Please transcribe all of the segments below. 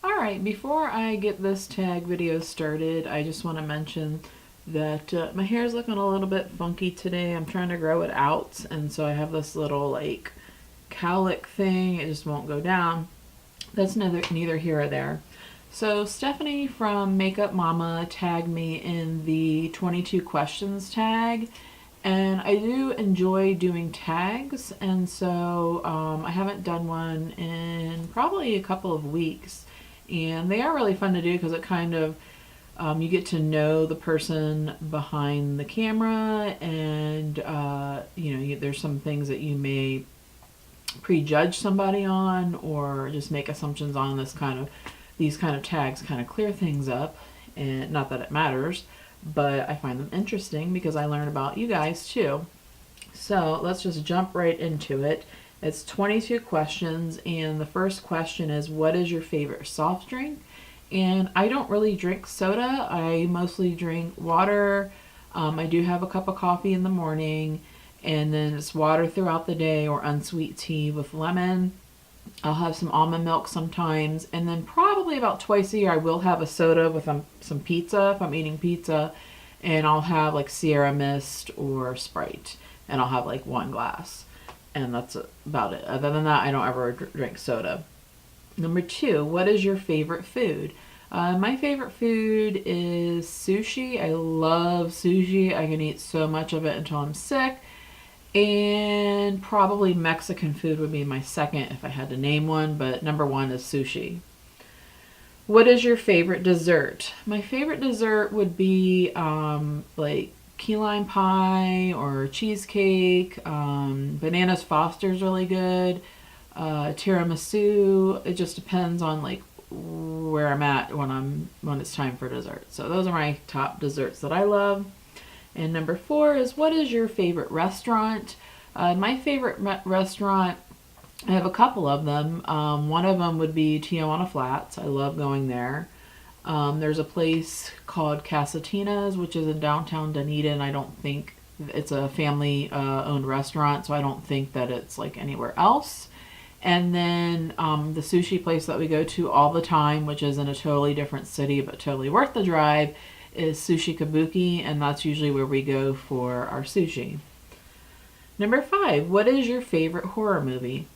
Alright, before I get this tag video started, I just want to mention that my hair is looking a little bit funky today. I'm trying to grow it out, and so I have this little like cowlick thing. It just won't go down. That's neither here or there. So Stephanie from MakeupMomma tagged me in the 22 questions tag, and I do enjoy doing tags, and so I haven't done one in probably a couple of weeks, and they are really fun to do because it kind of you get to know the person behind the camera, and there's some things that you may prejudge somebody on or just make assumptions on. These kind of tags kind of clear things up, and not that it matters, but I find them interesting because I learn about you guys too. So let's just jump right into it. It's 22 questions, and the first question is, what is your favorite soft drink? And I don't really drink soda. I mostly drink water. I do have a cup of coffee in the morning, and then it's water throughout the day or unsweet tea with lemon. I'll have some almond milk sometimes, and then probably about twice a year I will have a soda with some pizza if I'm eating pizza, and I'll have like Sierra Mist or Sprite, and I'll have like one glass, and that's about it. Other than that, I don't ever drink soda. Number 2, what is your favorite food? My favorite food is sushi. I love sushi. I can eat so much of it until I'm sick. And probably Mexican food would be my second if I had to name one, but number 1 is sushi. What is your favorite dessert? My favorite dessert would be like key lime pie or cheesecake. Bananas Foster's really good. Tiramisu. It just depends on like where I'm at when it's time for dessert. So those are my top desserts that I love. And number 4 is, what is your favorite restaurant? My favorite restaurant, I have a couple of them. One of them would be Tijuana Flats. I love going there. There's a place called Casatina's, which is in downtown Dunedin. I don't think it's a family owned restaurant, so I don't think that it's like anywhere else. And then the sushi place that we go to all the time, which is in a totally different city but totally worth the drive, is Sushi Kabuki, and that's usually where we go for our sushi. Number 5, what is your favorite horror movie?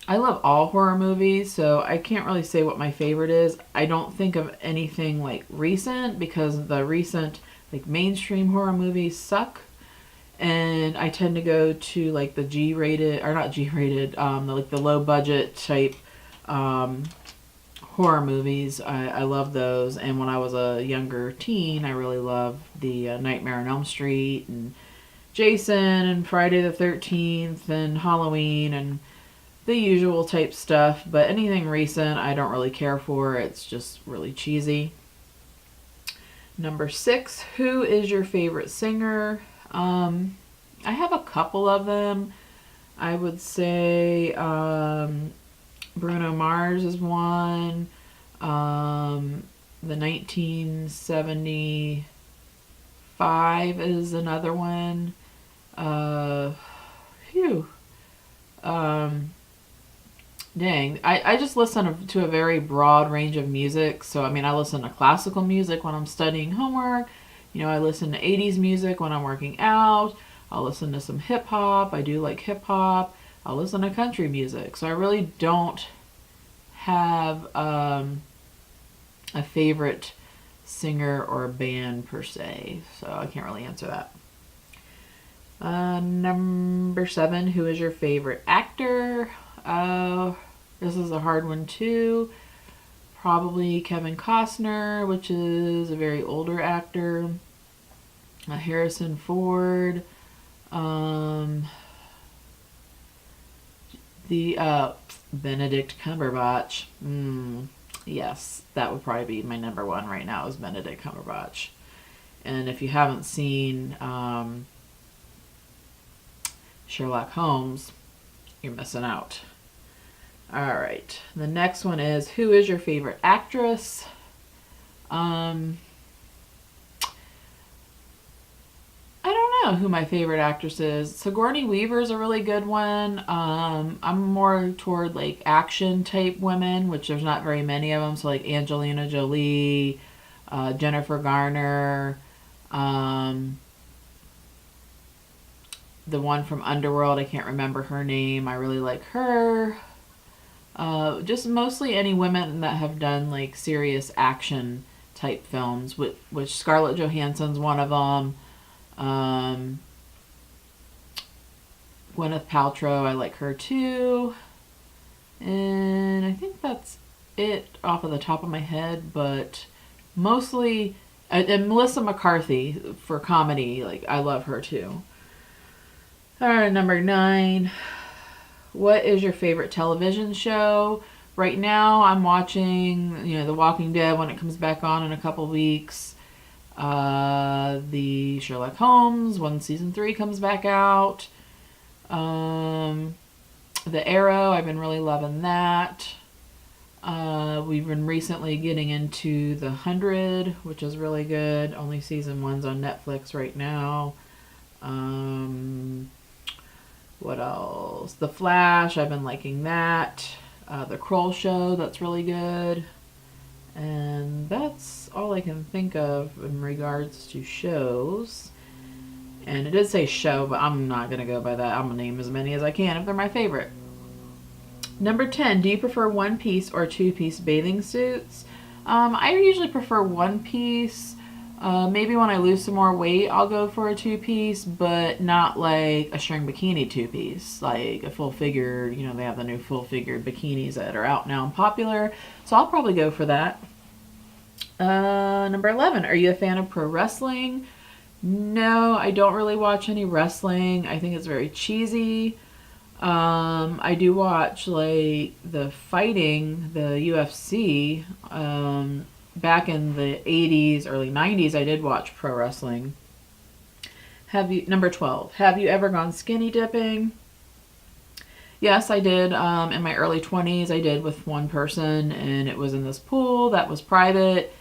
I love all horror movies, so I can't really say what my favorite is. I don't think of anything like recent because the recent like mainstream horror movies suck, and I tend to go to like the G-rated, or not G-rated, the low budget type horror movies. I love those, and when I was a younger teen, I really loved the Nightmare on Elm Street and Jason and Friday the 13th and Halloween and the usual type stuff. But anything recent I don't really care for. It's just really cheesy. Number 6, who is your favorite singer? I have a couple of them. I would say Bruno Mars is one. The 1975 is another one. Phew. Dang. I just listen to a very broad range of music. So, I mean, I listen to classical music when I'm studying homework. I listen to 80s music when I'm working out. I'll listen to some hip hop. I do like hip hop. I'll listen to country music. So I really don't have a favorite singer or band per se. So I can't really answer that. Number 7, who is your favorite actor? This is a hard one too. Probably Kevin Costner, which is a very older actor. Harrison Ford. The Benedict Cumberbatch. Yes, that would probably be my number 1 right now, is Benedict Cumberbatch. And if you haven't seen Sherlock Holmes, you're missing out. All right. The next one is, who is your favorite actress? I don't know who my favorite actress is. Sigourney Weaver is a really good one. I'm more toward like action type women, which there's not very many of them. So like Angelina Jolie, Jennifer Garner, the one from Underworld, I can't remember her name. I really like her. Just mostly any women that have done like serious action type films, which Scarlett Johansson's one of them. Gwyneth Paltrow, I like her too. And I think that's it off of the top of my head, but mostly, and Melissa McCarthy for comedy, like I love her too. All right, number 9. What is your favorite television show? Right now, I'm watching, The Walking Dead when it comes back on in a couple weeks. The Sherlock Holmes when season 3 comes back out. The Arrow, I've been really loving that. We've been recently getting into The 100, which is really good. Only season 1's on Netflix right now. What else? The Flash, I've been liking that. The Kroll Show, that's really good. And that's all I can think of in regards to shows. And it did say show, but I'm not going to go by that. I'm going to name as many as I can if they're my favorite. Number 10, do you prefer one-piece or two-piece bathing suits? I usually prefer one-piece. Maybe when I lose some more weight, I'll go for a two-piece, but not like a string bikini two-piece, like a full-figure. They have the new full-figured bikinis that are out now and popular, so I'll probably go for that. Number 11, are you a fan of pro wrestling? No, I don't really watch any wrestling. I think it's very cheesy. I do watch like the fighting, the UFC. Back in the 80s, early 90s, I did watch pro wrestling. Number 12, have you ever gone skinny dipping? Yes, I did. In my early 20s, I did with one person, and it was in this pool that was private,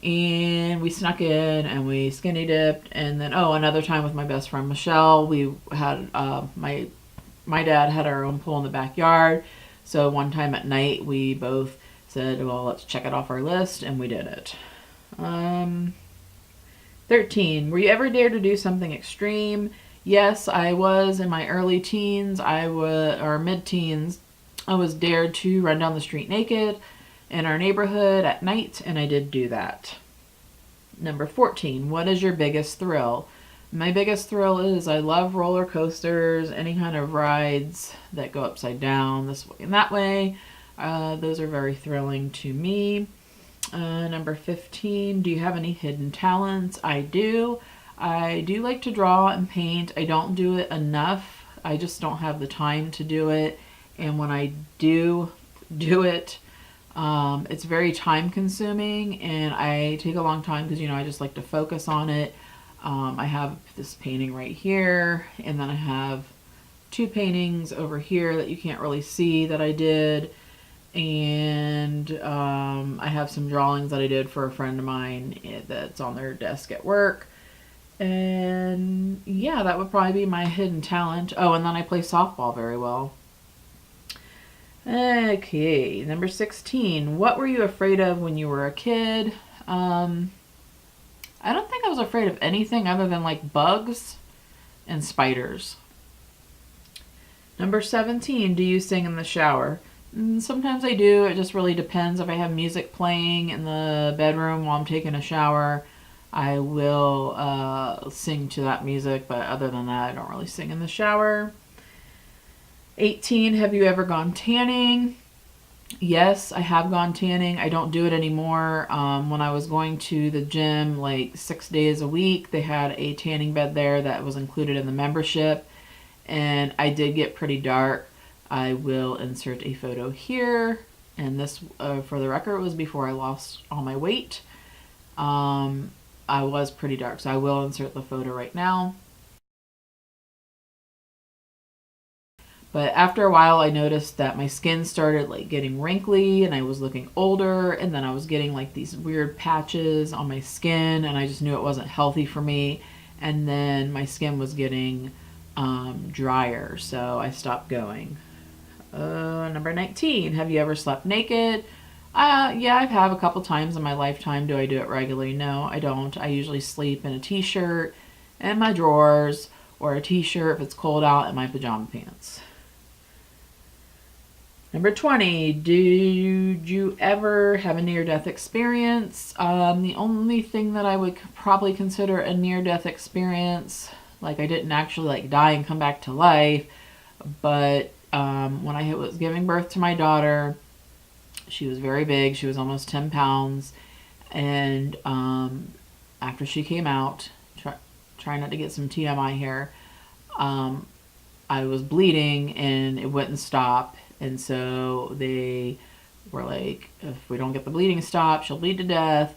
and we snuck in and we skinny dipped. And then, another time with my best friend Michelle, we had my dad had our own pool in the backyard. So one time at night, we both said, well, let's check it off our list, and we did it. 13, were you ever dared to do something extreme? Yes, I was in my early teens, or mid-teens. I was dared to run down the street naked in our neighborhood at night, and I did do that. Number 14, what is your biggest thrill? My biggest thrill is I love roller coasters, any kind of rides that go upside down this way and that way. Those are very thrilling to me. Number 15, do you have any hidden talents? I do. I do like to draw and paint. I don't do it enough. I just don't have the time to do it. And when I do it, it's very time consuming, and I take a long time because, I just like to focus on it. I have this painting right here, and then I have 2 paintings over here that you can't really see that I did. And I have some drawings that I did for a friend of mine that's on their desk at work. And yeah, that would probably be my hidden talent. Oh, and then I play softball very well. Okay, number 16. What were you afraid of when you were a kid? I don't think I was afraid of anything other than like bugs and spiders. Number 17. Do you sing in the shower? Sometimes I do. It just really depends. If I have music playing in the bedroom while I'm taking a shower, I will sing to that music, but other than that, I don't really sing in the shower. 18, have you ever gone tanning? Yes, I have gone tanning. I don't do it anymore. When I was going to the gym like 6 days a week, they had a tanning bed there that was included in the membership, and I did get pretty dark. I will insert a photo here, and this, for the record, was before I lost all my weight. I was pretty dark, so I will insert the photo right now. But after a while, I noticed that my skin started like getting wrinkly, and I was looking older, and then I was getting like these weird patches on my skin, and I just knew it wasn't healthy for me. and then my skin was getting drier, so I stopped going. Number 19, have you ever slept naked? Yeah, I have a couple times in my lifetime. Do I do it regularly? No, I don't. I usually sleep in a t-shirt and my drawers, or a t-shirt if it's cold out, and my pajama pants. Number 20, did you ever have a near-death experience? The only thing that I would probably consider a near-death experience, like I didn't actually like die and come back to life, but when I was giving birth to my daughter, she was very big. She was almost 10 pounds. And after she came out, try not to get some TMI here, I was bleeding and it wouldn't stop. And so they were like, if we don't get the bleeding stopped, she'll bleed to death.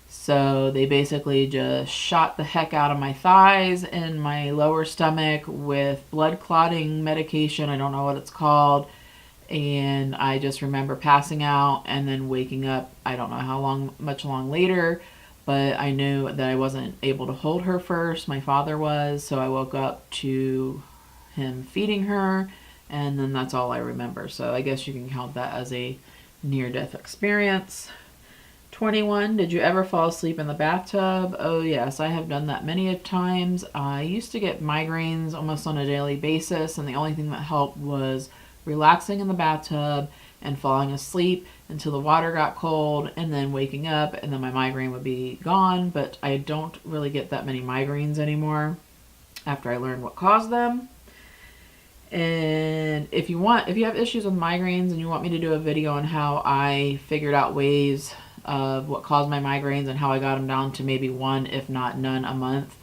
So they basically just shot the heck out of my thighs and my lower stomach with blood clotting medication. I don't know what it's called. And I just remember passing out and then waking up, I don't know much long later, but I knew that I wasn't able to hold her first. My father was, so I woke up to him feeding her, and then that's all I remember. So I guess you can count that as a near-death experience. 21, did you ever fall asleep in the bathtub? Oh yes, I have done that many times. I used to get migraines almost on a daily basis, and the only thing that helped was relaxing in the bathtub and falling asleep until the water got cold, and then waking up, and then my migraine would be gone. But I don't really get that many migraines anymore after I learned what caused them. And if you have issues with migraines and you want me to do a video on how I figured out ways of what caused my migraines and how I got them down to maybe one, if not none, a month,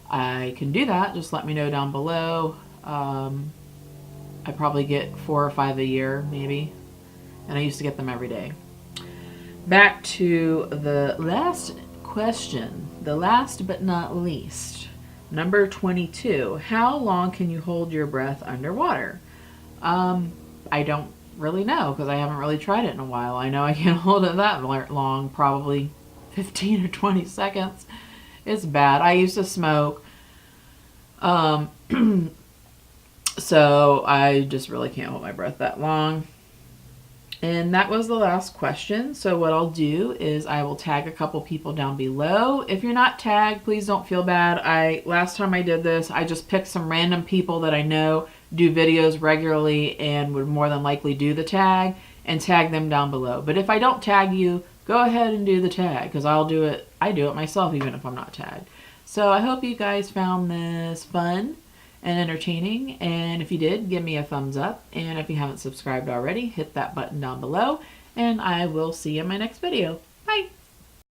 I can do that. Just let me know down below. I probably get 4 or 5 a year, maybe. And I used to get them every day. Back to the last question, the last but not least. Number 22, how long can you hold your breath underwater? I don't really know because I haven't really tried it in a while. I know I can't hold it that long, probably 15 or 20 seconds. It's bad. I used to smoke. So I just really can't hold my breath that long. And that was the last question. So what I'll do is I will tag a couple people down below. If you're not tagged, please don't feel bad. Last time I did this, I just picked some random people that I know do videos regularly and would more than likely do the tag, and tag them down below. But if I don't tag you, go ahead and do the tag, because I'll do it. I do it myself even if I'm not tagged. So I hope you guys found this fun and entertaining, and if you did, give me a thumbs up, and if you haven't subscribed already, hit that button down below, and I will see you in my next video. Bye!